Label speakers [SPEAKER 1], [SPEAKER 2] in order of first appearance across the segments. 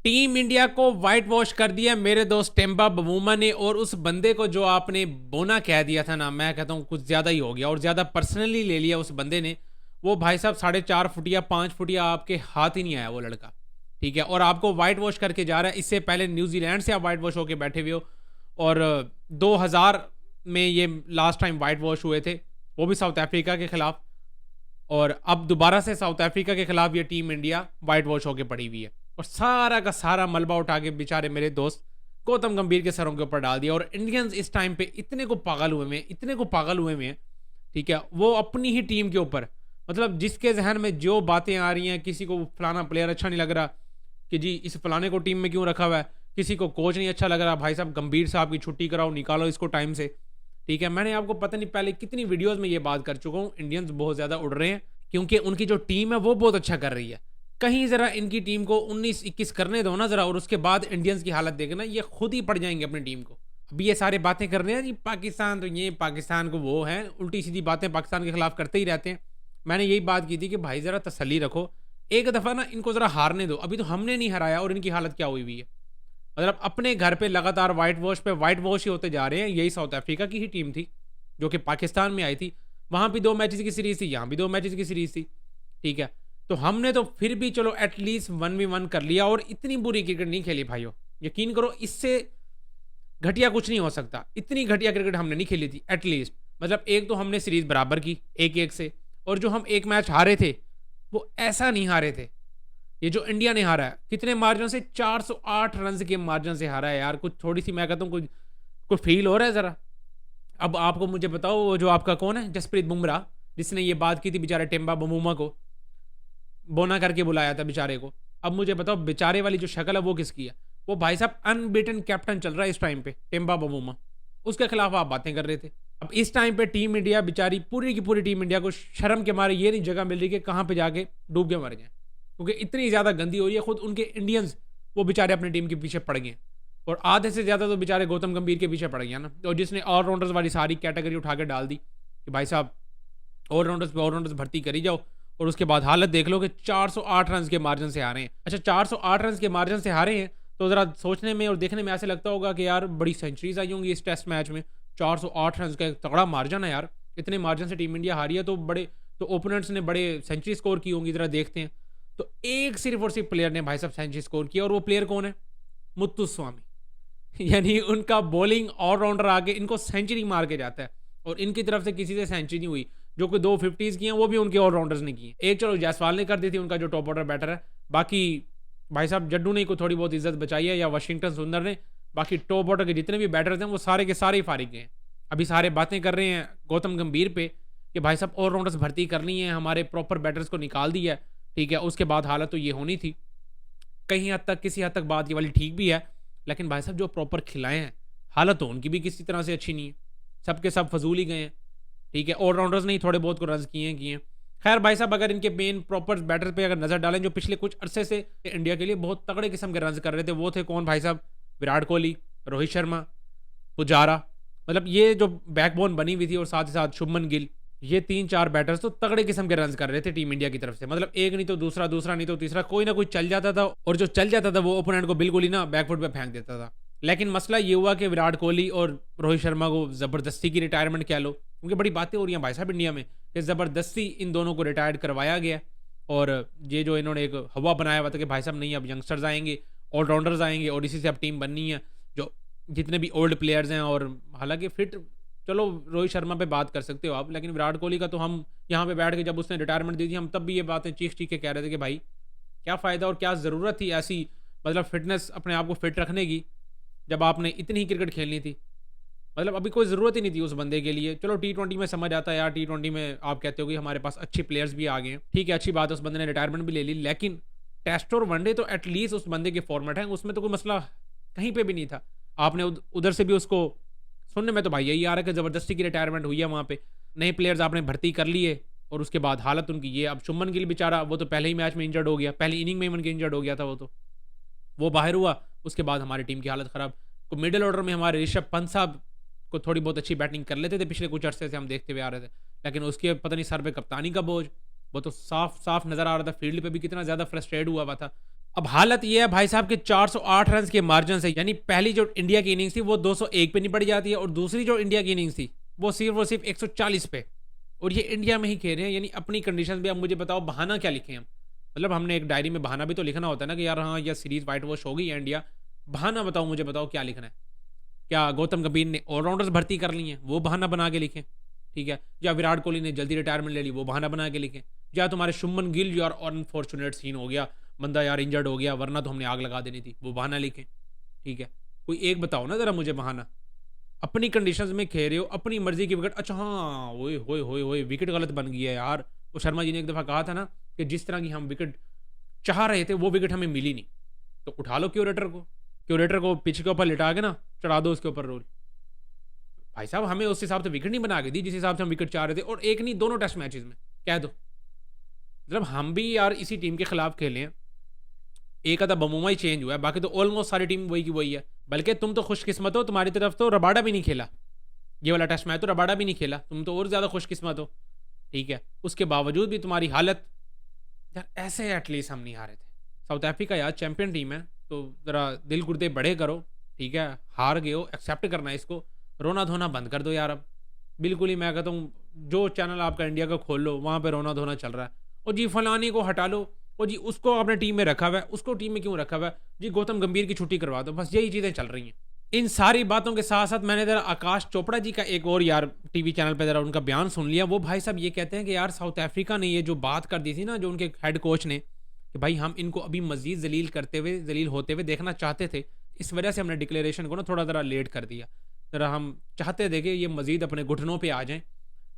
[SPEAKER 1] Team India को white wash कर दिया मेरे दोस्त टेम्बा बमूमा ने। और उस बंदे को जो आपने बोना कह दिया था ना, मैं कहता हूँ कुछ ज़्यादा ही हो गया और ज़्यादा पर्सनली ले लिया उस बंदे ने। वो भाई साहब 4.5 फुटिया 5 फुटिया आपके हाथ ही नहीं आया वो लड़का, ठीक है। और आपको व्हाइट वॉश करके जा रहा है। इससे पहले न्यूजीलैंड से आप व्हाइट वॉश होकर बैठे हुए हो और 2000 में ये लास्ट टाइम व्हाइट वॉश हुए थे, वो भी साउथ अफ्रीका के खिलाफ। और अब दोबारा से साउथ अफ्रीका के खिलाफ ये टीम इंडिया व्हाइट वॉश होकर पड़ी हुई है और सारा का सारा मलबा उठा के बेचारे मेरे दोस्त गौतम गंभीर के सरों के ऊपर डाल दिया। और इंडियंस इस टाइम पे इतने को पागल हुए हैं, इतने को पागल हुए हैं, ठीक है, वो अपनी ही टीम के ऊपर, मतलब जिसके जहन में जो बातें आ रही हैं, किसी को फलाना प्लेयर अच्छा नहीं लग रहा कि जी इस फलाने को टीम में क्यों रखा हुआ है, किसी को कोच नहीं अच्छा लग रहा, भाई साहब गंभीर साहब की छुट्टी कराओ, निकालो इसको टाइम से, ठीक है। मैंने आपको पता नहीं पहले कितनी वीडियोस में ये बात कर चुका हूँ, इंडियंस बहुत ज़्यादा उड़ रहे हैं क्योंकि उनकी जो टीम है वो बहुत अच्छा कर रही है। कहीं ज़रा इनकी टीम को 19-21 करने दो ना ज़रा, और उसके बाद इंडियंस की हालत देखना, ये खुद ही पड़ जाएंगे अपनी टीम को। अभी ये सारे बातें कर रहे हैं जी पाकिस्तान तो ये, पाकिस्तान को वो है, उल्टी सीधी बातें पाकिस्तान के खिलाफ करते ही रहते हैं। मैंने यही बात की थी कि भाई ज़रा तसल्ली रखो, एक दफ़ा ना इनको ज़रा हारने दो। अभी तो हमने नहीं हराया और इनकी हालत क्या हुई हुई है, मतलब अपने घर पे लगातार व्हाइट वॉश पे व्हाइट वॉश ही होते जा रहे हैं। यही साउथ अफ्रीका की ही टीम थी जो कि पाकिस्तान में आई थी, वहाँ भी 2 मैचेस की सीरीज़ थी, यहाँ भी 2 मैचेस की सीरीज़ थी, ठीक है। तो हमने तो फिर भी चलो एटलीस्ट 1v1 कर लिया और इतनी बुरी क्रिकेट नहीं खेली भाइयों, यकीन करो इससे घटिया कुछ नहीं हो सकता। इतनी घटिया क्रिकेट हमने नहीं खेली थी एटलीस्ट, मतलब एक तो हमने सीरीज बराबर की 1-1 से, और जो हम एक मैच हारे थे वो ऐसा नहीं हारे थे। ये जो इंडिया ने हारा है कितने मार्जिन से, 408 रन के मार्जिन से हारा है यार। कुछ थोड़ी सी मैं कहता हूँ कुछ फील हो रहा है ज़रा। अब आपको मुझे बताओ वो जो आपका कौन है, जसप्रीत बुमराह, जिसने ये बात की थी बेचारे टेम्बा बमूमा को बोना करके बुलाया था बेचारे को। अब मुझे बताओ बेचारे वाली जो शक्ल है वो किसकी है? वो भाई साहब अनबीटन कैप्टन चल रहा है इस टाइम पे, टेम्बा बमूमा, उसके खिलाफ आप बातें कर रहे थे। अब इस टाइम पे टीम इंडिया बेचारी पूरी की पूरी टीम इंडिया को शर्म के मारे ये नहीं जगह मिल रही कि कहाँ पे जाके डूब के मर जाए, क्योंकि इतनी ज़्यादा गंदी हो रही है। खुद उनके इंडियंस वो बेचारे अपनी टीम के पीछे पड़ गए और आधे से ज़्यादा तो बेचारे गौतम गंभीर के पीछे पड़ गया ना, और जिसने ऑलराउंडर्स वाली सारी कैटेगरी उठा के डाल दी कि भाई साहब ऑलराउंडर्स पे ऑलराउंडर्स भर्ती करी जाओ। और उसके बाद हालत देख लो कि 408 रन के मार्जिन से हारे हैं। अच्छा 408 रन के मार्जिन से हारे हैं तो ज़रा सोचने में और देखने में ऐसे लगता होगा कि यार बड़ी सेंचुरीज आई होंगी इस टेस्ट मैच में। 408 रन का एक तगड़ा मार्जिन है यार, इतने मार्जिन से टीम इंडिया हारी है तो बड़े, तो ओपोनेंट्स ने बड़े सेंचुरी स्कोर की होंगी, ज़रा देखते हैं। तो एक सिर्फ और सिर्फ प्लेयर ने भाई साहब सेंचुरी स्कोर किया, और वो प्लेयर कौन है? मुत्तुस्वामी यानी उनका बॉलिंग ऑलराउंडर आके इनको सेंचुरी मार के जाता है, और इनकी तरफ से किसी से सेंचुरी नहीं हुई। जो कि 2 50s की हैं वो भी उनके ऑलराउंडर्स ने की। एक चलो जायसवाल ने कर दी थी, उनका जो टॉप ऑर्डर बैटर है, बाकी भाई साहब जड्डू ने को थोड़ी बहुत इज्जत बचाई है, या वाशिंगटन सुंदर ने। बाकी टॉप ऑर्डर के जितने भी बैटर्स हैं वो सारे के सारे ही फारिग हैं। अभी सारे बातें कर रहे हैं गौतम गंभीर पे कि भाई साहब ऑलराउंडर्स भर्ती करनी है, हमारे प्रॉपर बैटर्स को निकाल दिया है, ठीक है। उसके बाद हालत तो ये होनी थी, कहीं हद तक किसी हद तक बात ये वाली ठीक भी है, लेकिन भाई साहब जो प्रॉपर खिलाए हैं हालत तो उनकी भी किसी तरह से अच्छी नहीं है, सबके सब फजूल ही गए हैं, ठीक है। ऑलराउंडर्स ने ही थोड़े बहुत को रन किए। खैर भाई साहब अगर इनके मेन प्रॉपर बैटर पे अगर नजर डालें जो पिछले कुछ अरसे से इंडिया के लिए बहुत तगड़े किस्म के रन कर रहे थे, वो थे कौन भाई साहब? विराट कोहली, रोहित शर्मा, पुजारा, मतलब ये जो बैकबोन बनी हुई थी, और साथ ही साथ शुभमन गिल, ये 3-4 बैटर्स तो तगड़े किस्म के रन कर रहे थे टीम इंडिया की तरफ से। मतलब एक नहीं तो दूसरा, दूसरा नहीं तो तीसरा, कोई ना कोई चल जाता था, और जो चल जाता था वो ओपोनेंट को बिल्कुल ही ना बैकफुट पे फेंक देता था। लेकिन मसला ये हुआ कि विराट कोहली और रोहित शर्मा को ज़बरदस्ती की रिटायरमेंट कह लो, क्योंकि बड़ी बातें हो रही हैं भाई साहब इंडिया में कि ज़बरदस्ती इन दोनों को रिटायर्ड करवाया गया। और ये जो इन्होंने एक हवा बनाया हुआ था कि भाई साहब नहीं अब यंगस्टर्स आएंगे, ऑलराउंडर्स आएंगे, और इसी से अब टीम बननी है, जो जितने भी ओल्ड प्लेयर्स हैं। और हालांकि फिट, चलो रोहित शर्मा पे बात कर सकते हो आप, लेकिन विराट कोहली का तो हम यहाँ पे बैठ के जब उसने रिटायरमेंट दी थी, हम तब भी ये बातें चीख चीख के कह रहे थे कि भाई क्या फ़ायदा और क्या ज़रूरत थी ऐसी, मतलब फिटनेस अपने आप को फिट रखने की, जब आपने इतनी ही क्रिकेट खेलनी थी। मतलब अभी कोई ज़रूरत ही नहीं थी उस बंदे के लिए। चलो T20 में समझ आता है यार, T20 में आप कहते हो कि हमारे पास अच्छे प्लेयर्स भी आ गए हैं, ठीक है, अच्छी बात है, उस बंदे ने रिटायरमेंट भी ले ली, लेकिन टेस्ट और वनडे तो एटलीस्ट उस बंदे के फॉर्मेट है, उसमें तो कोई मसला कहीं पे भी नहीं था। आपने उधर से भी उसको सुनने में तो भाई यही आ रहा है कि ज़बरदस्ती की रिटायरमेंट हुई है, वहाँ पे नए प्लेयर्स आपने भर्ती कर लिए, और उसके बाद हालत उनकी ये। अब शुभमन गिल बेचारा वो तो पहले ही मैच में इंजर्ड हो गया, पहली इनिंग में ही मन के इंजर्ड हो गया था, वो बाहर हुआ। उसके बाद हमारी टीम की हालत ख़राब। तो मिडिल ऑर्डर में हमारे ऋषभ पंत साहब को थोड़ी बहुत अच्छी बैटिंग कर लेते थे पिछले कुछ अरसे से, हम देखते हुए आ रहे थे, लेकिन उसके पता नहीं सर पे कप्तानी का बोझ, वो तो साफ साफ नज़र आ रहा था, फील्ड पे भी कितना ज़्यादा फ्रस्ट्रेट हुआ था। अब हालत ये है भाई साहब के 408 रन के मार्जिन से, यानी पहली जो इंडिया की इनिंग्स थी वो 201 पे निपट जाती है और दूसरी जो इंडिया की इनिंग्स थी वो सिर्फ और सिर्फ 140 पे, और ये इंडिया में ही खेल रहे हैं, यानी अपनी कंडीशन में। अब मुझे बताओ बहाना क्या लिखे हम? मतलब हमने एक डायरी में बहाना भी तो लिखना होता है ना कि यार हाँ, यह सीरीज वाइट वॉश हो गई है इंडिया। बहाना बताओ, मुझे बताओ क्या लिखना है? क्या गौतम गंभीर ने ऑलराउंडर्स भर्ती कर ली हैं, वो बहाना बना के लिखें, ठीक है? या विराट कोहली ने जल्दी रिटायरमेंट ले ली, वो बहाना बना के लिखें? या तुम्हारे शुभमन गिल यार अनफॉर्चुनेट सीन हो गया, बंदा यार इंजर्ड हो गया, वरना तो हमने आग लगा देनी थी, वो बहाना लिखें, ठीक है? कोई एक बताओ ना जरा मुझे बहाना। अपनी कंडीशंस में खेल रहे हो, अपनी मर्जी की विकेट, अच्छा हाँ, ओए होए होए होए, विकेट गलत बन गई है यार। वो शर्मा जी ने एक दफा कहा था ना कि जिस तरह की हम विकेट चाह रहे थे वो विकेट हमें मिली नहीं, तो उठा लो क्यूरेटर को पिच के ऊपर लिटा के ना चढ़ा दो उसके ऊपर रोल। भाई साहब हमें उस हिसाब से विकेट नहीं बना के दी जिस हिसाब से हम विकेट चाह रहे थे, और एक नहीं दोनों टेस्ट मैचेस में कह दो। मतलब हम भी यार इसी टीम के खिलाफ खेले हैं, एक आधा बमूमा ही चेंज हुआ है, बाकी तो ऑलमोस्ट सारी टीम वही की वही है। बल्कि तुम तो खुशकिस्मत हो, तुम्हारी तरफ तो रबाडा भी नहीं खेला, ये वाला टेस्ट मैच तो रबाडा भी नहीं खेला, तुम तो और ज़्यादा खुशकिस्मत हो, ठीक है? उसके बावजूद भी तुम्हारी हालत यार, ऐसे एटलीस्ट हम नहीं हारे थे। साउथ अफ्रीका यार चैंपियन टीम है, तो ज़रा दिल गुर्दे बड़े करो, ठीक है? हार गए हो, एक्सेप्ट करना है इसको, रोना धोना बंद कर दो यार अब। बिल्कुल ही मैं कहता हूँ, जो चैनल आपका इंडिया का खोल लो वहाँ पे रोना धोना चल रहा है, और जी फलानी को हटा लो, और जी उसको अपने टीम में रखा हुआ है, उसको टीम में क्यों रखा हुआ है, जी गौतम गंभीर की छुट्टी करवा दो, बस यही चीज़ें चल रही हैं। इन सारी बातों के साथ साथ मैंने ज़रा आकाश चोपड़ा जी का एक और यार टीवी चैनल पे ज़रा उनका बयान सुन लिया। वो भाई साहब ये कहते हैं कि यार साउथ अफ्रीका ने ये जो बात कर दी थी ना, जो उनके हेड कोच ने, कि भाई हम इनको अभी मजीद जलील होते हुए देखना चाहते थे, इस वजह से हमने डिक्लेरेशन को ना थोड़ा ज़रा लेट कर दिया। ज़रा हम चाहते थे कि ये मजीद अपने घुटनों पर आ जाएँ,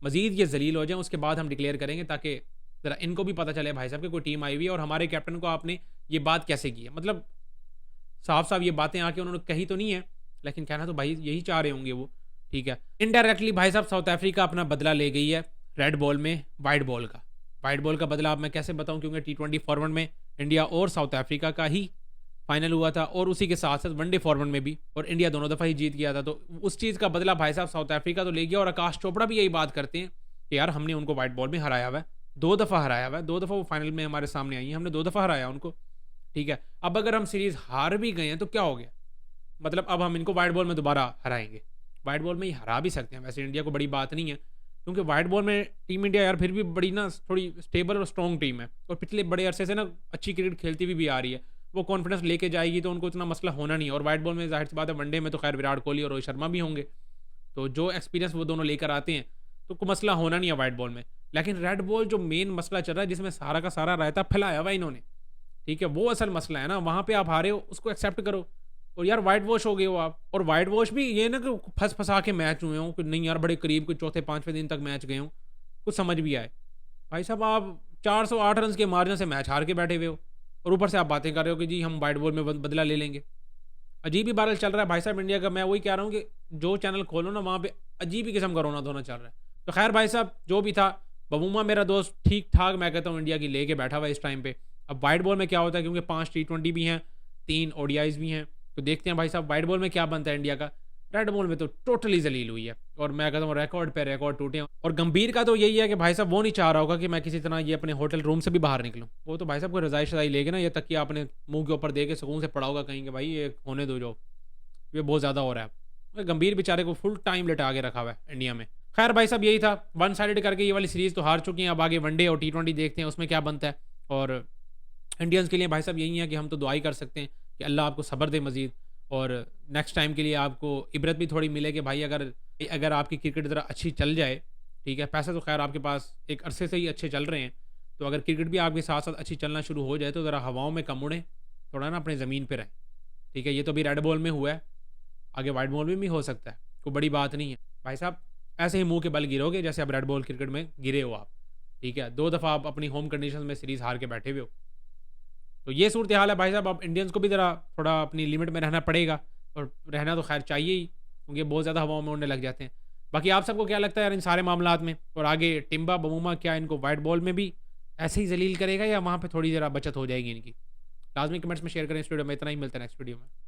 [SPEAKER 1] मजीद ये जलील हो जाएँ, उसके बाद हम डिक्लेयर करेंगे, ताकि ज़रा इनको भी पता चले भाई साहब कि कोई टीम आई हुई है और हमारे कैप्टन को आपने ये बात कैसे की है। मतलब साफ साफ ये बातें आके उन्होंने कही तो नहीं है, लेकिन कहना तो भाई यही चाह रहे होंगे वो, ठीक है? इनडायरेक्टली भाई साहब साउथ अफ्रीका अपना बदला ले गई है रेड बॉल में वाइट बॉल का। वाइट बॉल का बदला अब मैं कैसे बताऊं, क्योंकि T20 फॉर्मेट में इंडिया और साउथ अफ्रीका का ही फाइनल हुआ था, और उसी के साथ साथ वनडे फॉर्मेट में भी, और इंडिया दोनों दफ़ा ही जीत गया था, तो उस चीज़ का बदला भाई साहब साउथ अफ्रीका तो ले गया। और आकाश चोपड़ा भी यही बात करते हैं कि यार हमने उनको वाइट बॉल में हराया हुआ है, 2 दफ़ा हराया हुआ है, 2 दफ़ा वो फाइनल में हमारे सामने आई है, हमने 2 दफ़ा हराया उनको, ठीक है? अब अगर हम सीरीज़ हार भी गए हैं तो क्या हो गया? मतलब अब हम इनको वाइट बॉल में दोबारा हराएंगे? वाइट बॉल में ही हरा भी सकते हैं, वैसे इंडिया को बड़ी बात नहीं है, क्योंकि वाइट बॉल में टीम इंडिया यार फिर भी बड़ी ना थोड़ी स्टेबल और स्ट्रॉन्ग टीम है, और पिछले बड़े अरसे से ना अच्छी क्रिकेट खेलती हुई भी आ रही है। वो कॉन्फिडेंस लेके जाएगी तो उनको इतना मसला होना नहीं है। और वाइट बॉल में जाहिर सी बात है, वनडे में तो खैर विराट कोहली और रोहित शर्मा भी होंगे, तो जो एक्सपीरियंस वो दोनों लेकर आते हैं तो कोई मसला होना नहीं है वाइट बॉल में। लेकिन रेड बॉल जो मेन मसला चल रहा है, जिसमें सारा का सारा रायता फैलाया हुआ इन्होंने, ठीक है, वो असल मसला है ना, वहाँ पे आप हारे हो, उसको एक्सेप्ट करो। और यार वाइट वॉश हो गए हो आप, और वाइट वॉश भी ये ना कि फंस फंसा के मैच हुए हों, कि नहीं यार बड़े करीब के चौथे पांचवें दिन तक मैच गए हों, कुछ समझ भी आए। भाई साहब आप 408 रन के मार्जिन से मैच हार के बैठे हुए हो, और ऊपर से आप बातें कर रहे हो कि जी हम वाइट बॉल में बदला ले लेंगे। अजीब ही बारल चल रहा है भाई साहब इंडिया का। मैं वही कह रहा हूँ कि जो चैनल खोलो ना वहाँ पे अजीब ही किस्म का रोना धोना चल रहा है। तो खैर भाई साहब जो भी था, बबूमा मेरा दोस्त ठीक ठाक मैं कहता हूँ इंडिया की लेके बैठा हुआ इस टाइम पे। अब वाइट बॉल में क्या होता है, क्योंकि 5 T20 भी हैं, 3 ODIs भी हैं, तो देखते हैं भाई साहब वाइट बॉल में क्या बनता है इंडिया का। रेड बॉल में तो टोटली जलील हुई है, और मैं कहता हूँ रिकॉर्ड पे रिकॉर्ड टूटे हैं। और गंभीर का तो यही है कि भाई साहब वो नहीं चाह रहा होगा कि मैं किसी तरह ये अपने होटल रूम से भी बाहर निकलूँ। वो तो भाई साहब को रजाई शजाई लेके ना, ये तक कि आपने मुंह के ऊपर दे के सुकून से पड़ा होगा कहीं कि भाई ये होने दो, जो ये बहुत ज़्यादा हो रहा है। गंभीर बेचारे को फुल टाइम लेटा के रखा हुआ है इंडिया में। खैर भाई साहब यही था, वन साइडेड करके ये वाली सीरीज़ तो हार चुकी हैं। अब आगे वनडे और T20 देखते हैं उसमें क्या बनता है। और इंडियंस के लिए भाई साहब यही है कि हम तो दुआई कर सकते हैं कि अल्लाह आपको सब्र दे मज़ीद, और नेक्स्ट टाइम के लिए आपको इबरत भी थोड़ी मिले कि भाई अगर आपकी क्रिकेट ज़रा अच्छी चल जाए, ठीक है, पैसे तो खैर आपके पास एक अरसे से ही अच्छे चल रहे हैं, तो अगर क्रिकेट भी आपके साथ साथ अच्छी चलना शुरू हो जाए तो ज़रा हवाओं में कम उड़ें, थोड़ा ना अपने ज़मीन पर रहें, ठीक है? ये तो भी रेड बॉल में हुआ है, आगे वाइट बॉल में भी हो सकता है, कोई बड़ी बात नहीं है भाई साहब। ऐसे ही मुंह के बल गिरोगे जैसे अब रेड बॉल क्रिकेट में गिरे हो आप, ठीक है? 2 दफ़ा आप अपनी होम कंडीशन में सीरीज़ हार के बैठे हुए हो, तो ये सूरत हाल है भाई साहब। अब इंडियंस को भी ज़रा थोड़ा अपनी लिमिट में रहना पड़ेगा, और रहना तो खैर चाहिए ही, क्योंकि बहुत ज़्यादा हवाओं में उड़ने लग जाते हैं। बाकी आप सबको क्या लगता है यार इन सारे मामलात में, और आगे टिम्बा बमूमा क्या इनको वाइट बॉल में भी ऐसे ही जलील करेगा, या वहाँ पर थोड़ी ज़रा बचत हो जाएगी इनकी? लाजमी कमेंट्स में शेयर करें। इस वीडियो में इतना ही, मिलता है नेक्स्ट वीडियो में।